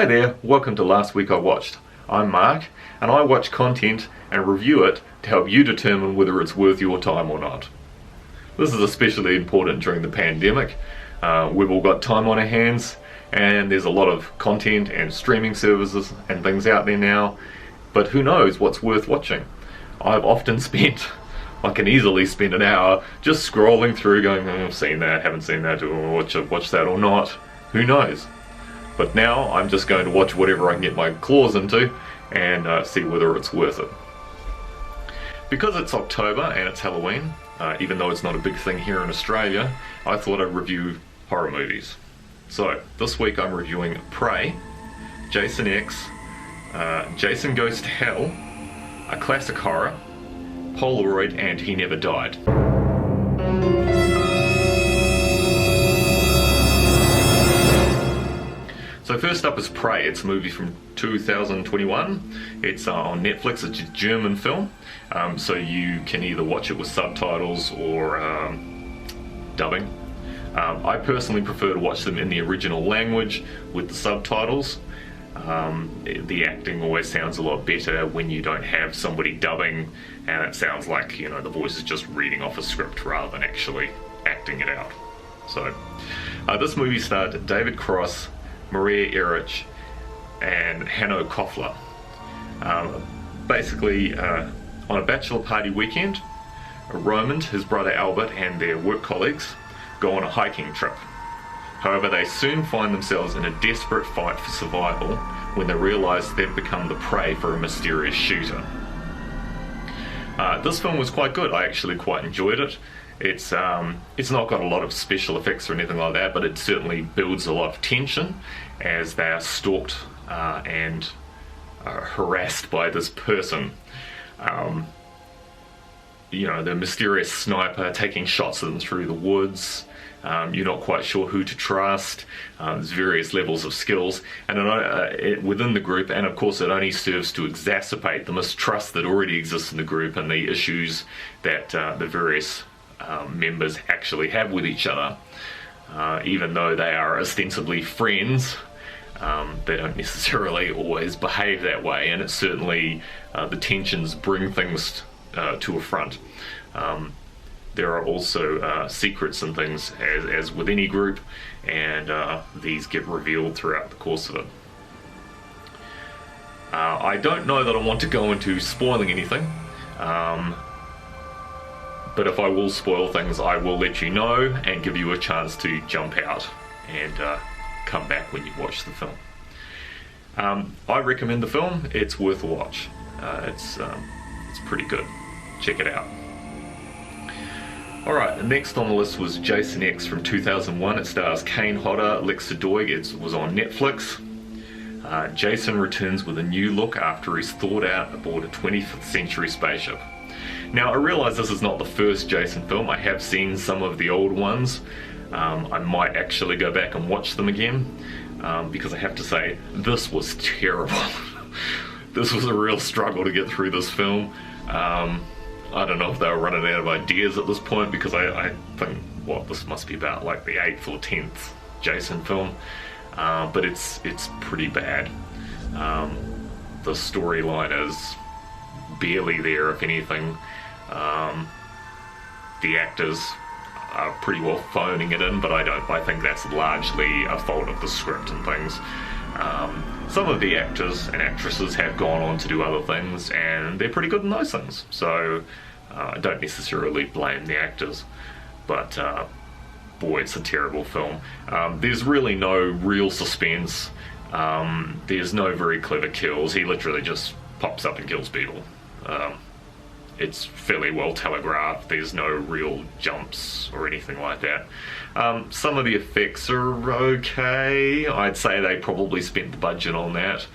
Hi there, welcome to Last Week I Watched. I'm Mark, and I watch content and review it to help you determine whether it's worth your time or not. This is especially important during the pandemic. We've all got time on our hands, and there's a lot of content and streaming services and things out there now, but who knows what's worth watching. I've often I can easily spend an hour just scrolling through going, I've seen that, haven't seen that, or should watch that or not, who knows. But now I'm just going to watch whatever I can get my claws into and see whether it's worth it. Because it's October and it's Halloween, even though it's not a big thing here in Australia, I thought I'd review horror movies. So this week I'm reviewing Prey, Jason X, Jason Goes to Hell, a classic horror, Polaroid, and He Never Died. So first up is Prey. It's a movie from 2021. It's on Netflix. It's a German film, so you can either watch it with subtitles or dubbing. I personally prefer to watch them in the original language with the subtitles. The acting always sounds a lot better when you don't have somebody dubbing and it sounds like, you know, the voice is just reading off a script rather than actually acting it out. So this movie starred David Cross, Maria Erich, and Hanno Koffler. Basically, on a bachelor party weekend, Roman, his brother Albert, and their work colleagues go on a hiking trip. However, they soon find themselves in a desperate fight for survival when they realise they've become the prey for a mysterious shooter. This film was quite good. I actually quite enjoyed it. It's not got a lot of special effects or anything like that, but it certainly builds a lot of tension as they are stalked and harassed by this person. You know, the mysterious sniper taking shots at them through the woods. You're not quite sure who to trust. There's various levels of skills, and within the group, and of course it only serves to exacerbate the mistrust that already exists in the group and the issues that the various members actually have with each other. Even though they are ostensibly friends, they don't necessarily always behave that way, and it's certainly the tensions bring things to a front. There are also secrets and things as with any group, and these get revealed throughout the course of it. I don't know that I want to go into spoiling anything, but if I will spoil things, I will let you know and give you a chance to jump out and come back when you've watched the film. I recommend the film. It's worth a watch. It's pretty good. Check it out. Alright, next on the list was Jason X from 2001. It stars Kane Hodder, Alexa Doig. It was on Netflix. Jason returns with a new look after he's thawed out aboard a 25th century spaceship. Now, I realise this is not the first Jason film. I have seen some of the old ones. I might actually go back and watch them again, because I have to say, this was terrible. This was a real struggle to get through this film. I don't know if they were running out of ideas at this point, because I think, this must be about like the 8th or 10th Jason film, but it's pretty bad. The storyline is barely there, if anything. The actors are pretty well phoning it in, but I think that's largely a fault of the script and things. Some of the actors and actresses have gone on to do other things, and they're pretty good in those things, so I don't necessarily blame the actors, but boy, it's a terrible film. There's really no real suspense. There's no very clever kills. He literally just pops up and kills people. It's fairly well telegraphed. There's no real jumps or anything like that. Some of the effects are okay. I'd say they probably spent the budget on that.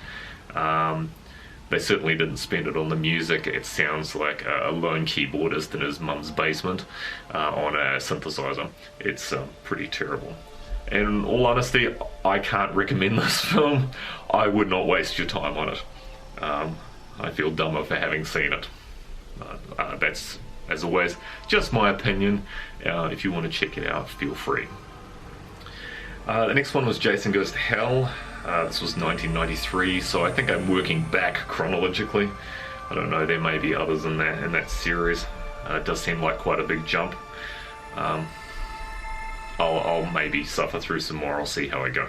They certainly didn't spend it on the music. It sounds like a lone keyboardist in his mum's basement on a synthesizer. It's pretty terrible. In all honesty, I can't recommend this film. I would not waste your time on it. I feel dumber for having seen it. That's, as always, just my opinion. If you want to check it out, feel free. The next one was Jason Goes to Hell. This was 1993, so I think I'm working back chronologically. I don't know, there may be others in that series. It does seem like quite a big jump. I'll maybe suffer through some more, I'll see how I go.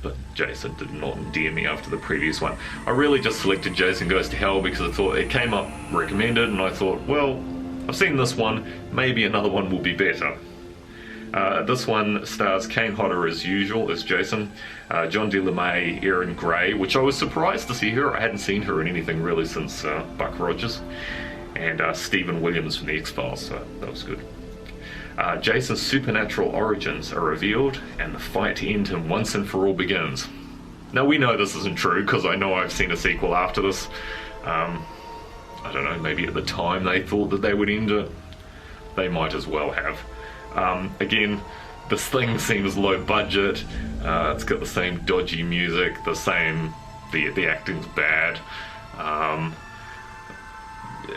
But Jason did not endear me after the previous one. I really just selected Jason Goes to Hell because I thought it came up recommended, and I thought, well, I've seen this one, maybe another one will be better. This one stars Kane Hodder as usual as Jason, John D. LeMay, Erin Gray, which I was surprised to see her. I hadn't seen her in anything really since Buck Rogers, and Stephen Williams from The X-Files, so that was good. Jason's supernatural origins are revealed, and the fight to end him once and for all begins. Now, we know this isn't true, because I know I've seen a sequel after this. I don't know, maybe at the time they thought that they would end it. They might as well have. Again, this thing seems low budget. It's got the same dodgy music, the acting's bad.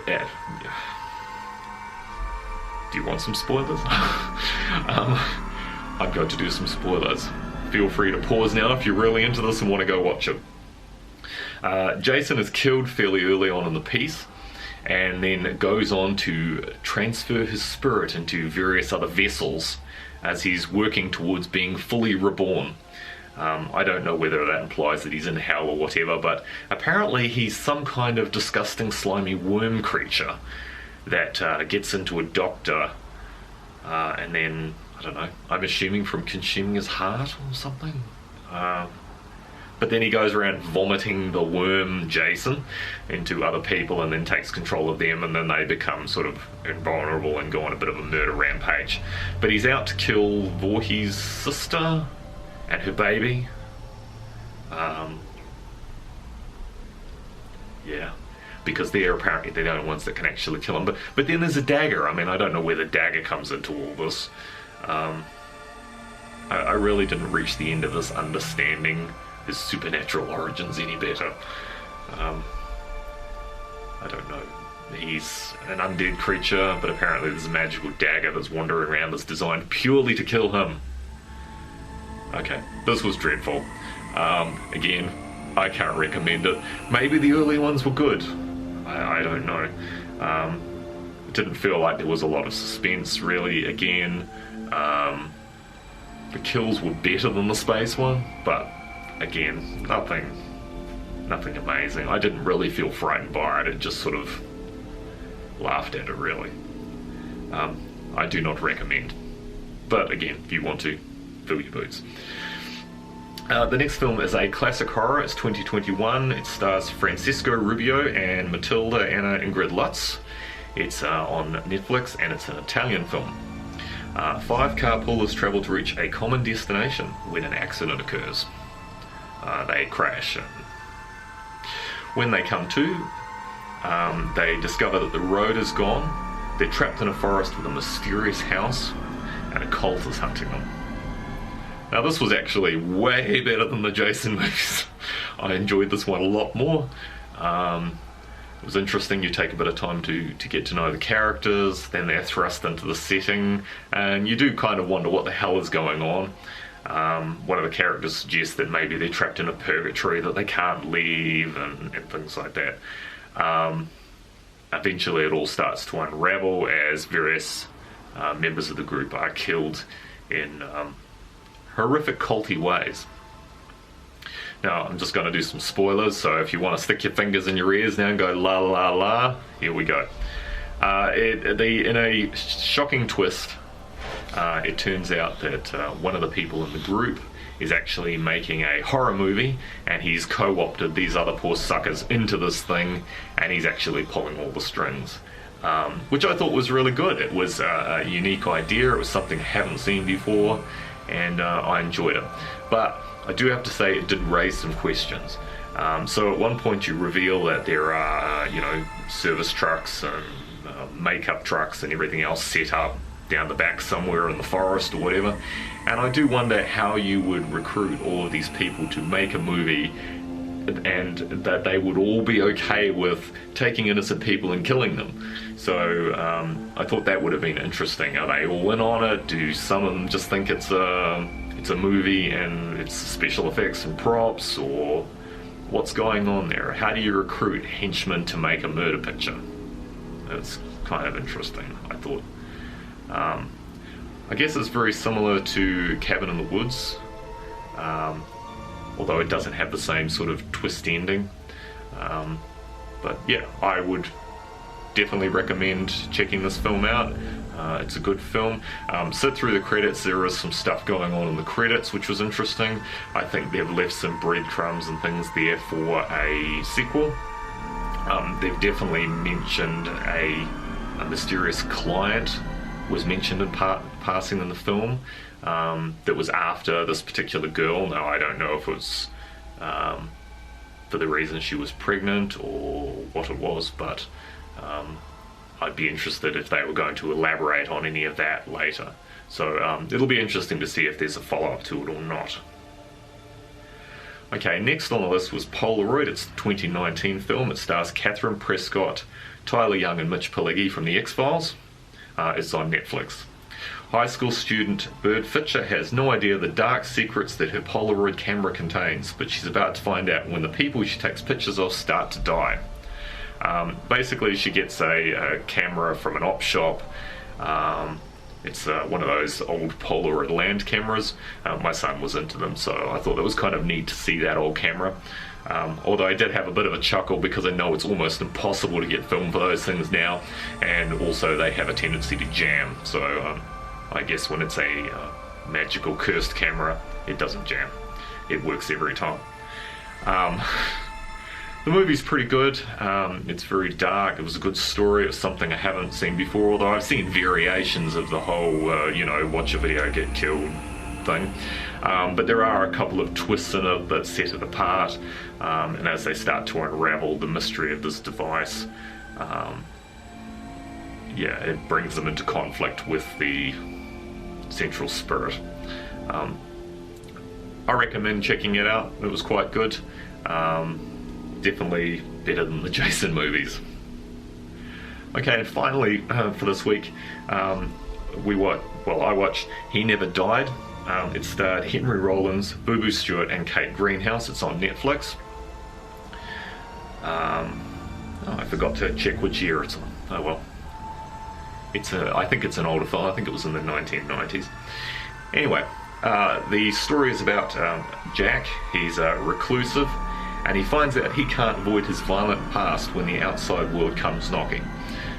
Yeah. Do you want some spoilers? I'm going to do some spoilers. Feel free to pause now if you're really into this and want to go watch it. Jason is killed fairly early on in the piece, and then goes on to transfer his spirit into various other vessels as he's working towards being fully reborn. I don't know whether that implies that he's in hell or whatever, but apparently he's some kind of disgusting slimy worm creature that gets into a doctor, and then, I don't know, I'm assuming from consuming his heart or something? But then he goes around vomiting the worm Jason into other people and then takes control of them, and then they become sort of invulnerable and go on a bit of a murder rampage. But he's out to kill Voorhees' sister and her baby. Yeah. Because they're apparently the only ones that can actually kill him. But then there's a dagger. I mean, I don't know where the dagger comes into all this. I really didn't reach the end of this understanding his supernatural origins any better. I don't know. He's an undead creature, but apparently there's a magical dagger that's wandering around that's designed purely to kill him. Okay, this was dreadful. Again, I can't recommend it. Maybe the early ones were good. I don't know. It didn't feel like there was a lot of suspense, really. Again, the kills were better than the space one, but again, nothing amazing. I didn't really feel frightened by it. It just sort of laughed at it, really. I do not recommend. But again, if you want to, fill your boots. The next film is a classic horror. It's 2021. It stars Francisco Rubio and Matilda Anna Ingrid Lutz. It's on Netflix, and it's an Italian film. 5 carpoolers travel to reach a common destination when an accident occurs. They crash, and when they come to, they discover that the road is gone. They're trapped in a forest with a mysterious house, and a cult is hunting them. Now, this was actually way better than the Jason movies. I enjoyed this one a lot more. It was interesting. You take a bit of time to get to know the characters, then they're thrust into the setting, and you do kind of wonder what the hell is going on. One of the characters suggests that maybe they're trapped in a purgatory, that they can't leave, and things like that. Eventually it all starts to unravel as various members of the group are killed in horrific culty ways. Now, I'm just going to do some spoilers, so if you want to stick your fingers in your ears now and go la la la, here we go. In a shocking twist, it turns out that one of the people in the group is actually making a horror movie, and he's co-opted these other poor suckers into this thing, and he's actually pulling all the strings. Which I thought was really good. It was a unique idea, it was something I haven't seen before, and I enjoyed it. But I do have to say it did raise some questions. So at one point you reveal that there are, service trucks and makeup trucks and everything else set up down the back somewhere in the forest or whatever. And I do wonder how you would recruit all of these people to make a movie, and that they would all be okay with taking innocent people and killing them. So I thought that would have been interesting. Are they all in on it? Do some of them just think it's a it's a movie and it's special effects and props, or what's going on there? How do you recruit henchmen to make a murder picture? It's kind of interesting, I thought. I guess it's very similar to Cabin in the Woods, although it doesn't have the same sort of twist ending. But yeah, I would definitely recommend checking this film out. It's a good film. Sit through the credits. There is some stuff going on in the credits which was interesting. I think they've left some breadcrumbs and things there for a sequel. They've definitely mentioned a mysterious client was mentioned in passing in the film, that was after this particular girl. Now I don't know if it was for the reason she was pregnant or what it was, but I'd be interested if they were going to elaborate on any of that later. So it'll be interesting to see if there's a follow-up to it or not. Okay, next on the list was Polaroid. It's a 2019 film. It stars Catherine Prescott, Tyler Young and Mitch Pileggi from The X-Files. It's on Netflix. High school student Bird Fitcher has no idea the dark secrets that her Polaroid camera contains, but she's about to find out when the people she takes pictures of start to die. Basically, she gets a camera from an op shop. It's one of those old Polaroid land cameras. My son was into them, so I thought it was kind of neat to see that old camera. Although I did have a bit of a chuckle because I know it's almost impossible to get film for those things now, and also they have a tendency to jam. So I guess when it's a magical cursed camera, it doesn't jam. It works every time. The movie's pretty good. It's very dark. It was a good story. It was something I haven't seen before, although I've seen variations of the whole, watch a video, get killed thing. But there are a couple of twists in it that set it apart, and as they start to unravel the mystery of this device, it brings them into conflict with the central spirit. I recommend checking it out. It was quite good. Definitely better than the Jason movies. Okay, and finally for this week, I watched He Never Died. It starred Henry Rollins, Boo Boo Stewart and Kate Greenhouse. It's on Netflix. I forgot to check which year it's on. Oh well. I think it's an older film. I think it was in the 1990s. Anyway, the story is about Jack. He's reclusive, and he finds out he can't avoid his violent past when the outside world comes knocking.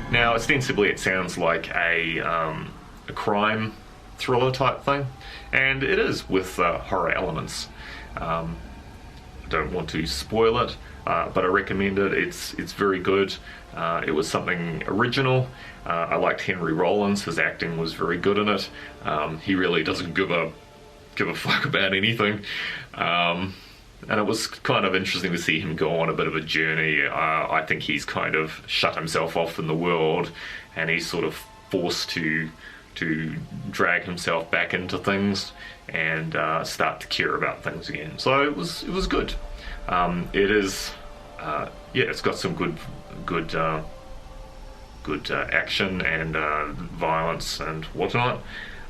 Now, ostensibly, it sounds like a crime thriller type thing, and it is with horror elements. I don't want to spoil it, but I recommend it. It's very good. It was something original. I liked Henry Rollins. His acting was very good in it. He really doesn't give a fuck about anything. And it was kind of interesting to see him go on a bit of a journey. I think he's kind of shut himself off in the world, and he's sort of forced to drag himself back into things and start to care about things again. So it was good. It is it's got some good action and violence and whatnot.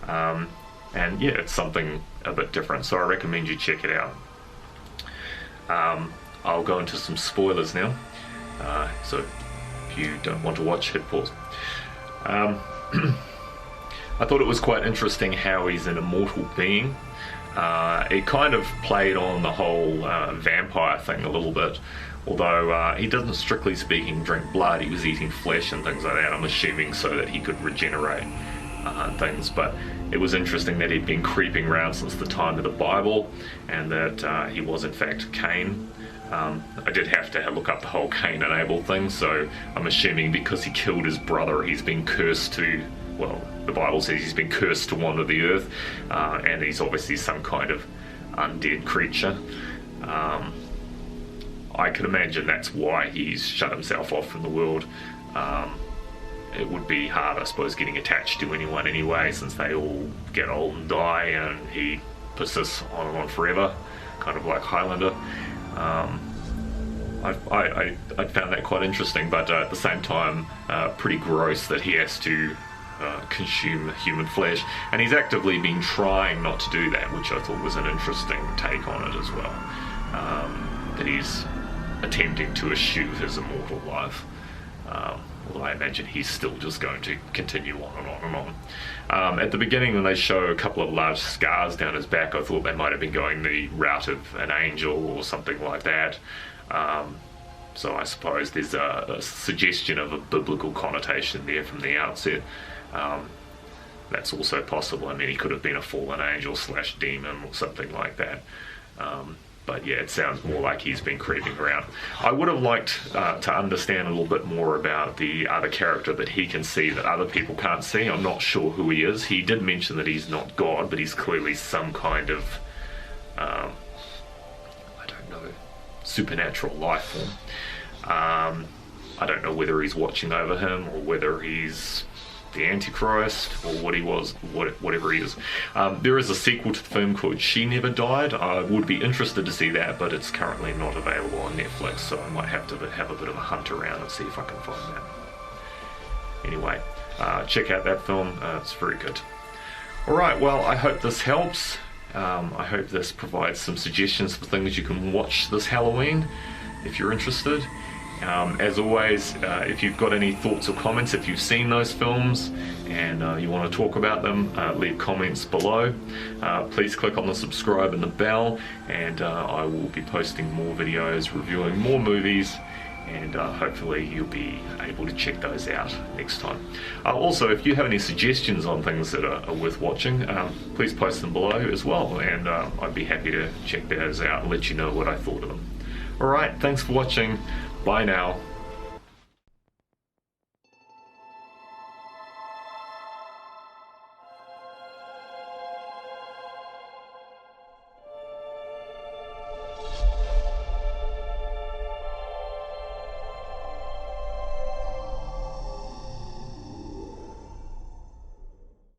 And yeah, it's something a bit different. So I recommend you check it out. I'll go into some spoilers now. So if you don't want to watch, hit pause. I thought it was quite interesting how he's an immortal being. It kind of played on the whole vampire thing a little bit, although he doesn't, strictly speaking, drink blood. He was eating flesh and things like that, I'm assuming, so that he could regenerate things. But it was interesting that he'd been creeping around since the time of the Bible, and that he was in fact Cain. I did have to look up the whole Cain and Abel thing, so I'm assuming because he killed his brother, he's been cursed to, well, the Bible says he's been cursed to wander the earth, and he's obviously some kind of undead creature. I can imagine that's why he's shut himself off from the world. It would be hard, I suppose, getting attached to anyone anyway, since they all get old and die, and he persists on and on forever, kind of like Highlander. I found that quite interesting, but at the same time, pretty gross that he has to consume human flesh, and he's actively been trying not to do that, which I thought was an interesting take on it as well. That he's attempting to eschew his immortal life. Although I imagine he's still just going to continue on and on and on. At the beginning, when they show a couple of large scars down his back, I thought they might have been going the route of an angel or something like that. So I suppose there's a suggestion of a biblical connotation there from the outset. That's also possible. I mean, he could have been a fallen angel / demon or something like that. But yeah, it sounds more like he's been creeping around. I would have liked to understand a little bit more about the other character that he can see that other people can't see. I'm not sure who he is. He did mention that he's not God, but he's clearly some kind of, I don't know, supernatural life form. I don't know whether he's watching over him or whether he's the Antichrist or what he was, whatever he is. There is a sequel to the film called She Never Died. I would be interested to see that, but it's currently not available on Netflix, so I might have to have a bit of a hunt around and see if I can find that. Anyway, check out that film. It's very good. Alright, well, I hope this helps. I hope this provides some suggestions for things you can watch this Halloween if you're interested. As always, if you've got any thoughts or comments, if you've seen those films and you want to talk about them, leave comments below. Please click on the subscribe and the bell, and I will be posting more videos, reviewing more movies, and hopefully you'll be able to check those out next time. Also, if you have any suggestions on things that are worth watching, please post them below as well, and I'd be happy to check those out and let you know what I thought of them. Alright, thanks for watching. Bye now.